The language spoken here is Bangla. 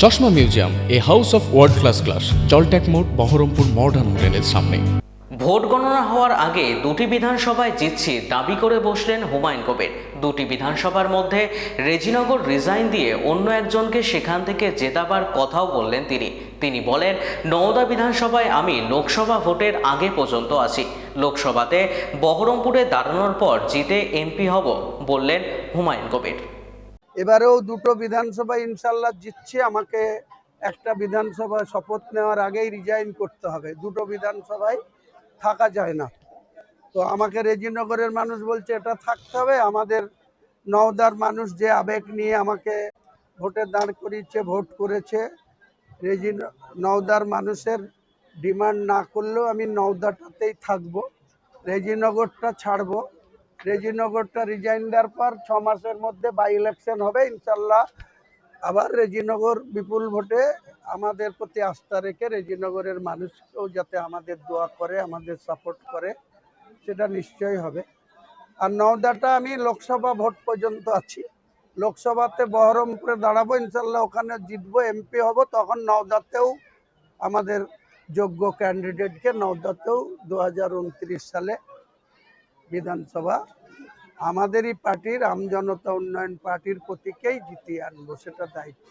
চশমা museum, a house of world class, জলট্যাক মোড়, বহরমপুর মডার্ন হোটেলের সামনে। ভোট গণনা হওয়ার আগে দুটি বিধানসভায় জিতছি দাবি করে বসলেন হুমায়ুন কবির। দুটি বিধানসভার মধ্যে রেজিনগর রিজাইন দিয়ে অন্য একজনকে সেখান থেকে জেতাবার কথাও বললেন তিনি বলেন, নওদা বিধানসভায় আমি লোকসভা ভোটের আগে পর্যন্ত আছি, লোকসভাতে বহরমপুরে দাঁড়ানোর পর জিতে এমপি হব বললেন হুমায়ুন কবির। এবারেও দুটো বিধানসভা ইনশাল্লাহ জিতছি। আমাকে একটা বিধানসভা শপথ নেওয়ার আগেই রিজাইন করতে হবে, দুটো বিধানসভায় থাকা যায় না। তো আমাকে রেজিনগরের মানুষ বলছে এটা থাকতে হবে। আমাদের নওদার মানুষ যে আবেগ নিয়ে আমাকে ভোটে দাঁড় করিয়েছে, ভোট করেছে, নওদার মানুষের ডিমান্ড না করলেও আমি নওদাটাতেই থাকবো, রেজিনগরটা ছাড়বো। রেজিনগরটা রিজাইন দেওয়ার পর 6 মাসের মধ্যে বাই ইলেকশন হবে ইনশাল্লাহ। আবার রেজিনগর বিপুল ভোটে আমাদের প্রতি আস্থা রেখে রেজিনগরের মানুষকেও যাতে আমাদের দোয়া করে, আমাদের সাপোর্ট করে, সেটা নিশ্চয়ই হবে। আর নওদাটা আমি লোকসভা ভোট পর্যন্ত আছি, লোকসভাতে বহরমপুরে দাঁড়াবো ইনশাল্লাহ, ওখানে জিতবো, এমপি হব। তখন নওদাতেও আমাদের যোগ্য ক্যান্ডিডেটকে নওদাতেও 2029 সালে বিধানসভা আমাদেরই পার্টির আমজনতা উন্নয়ন পার্টির প্রতীকেই জিতিয়ে আনবো, সেটা দায়িত্ব।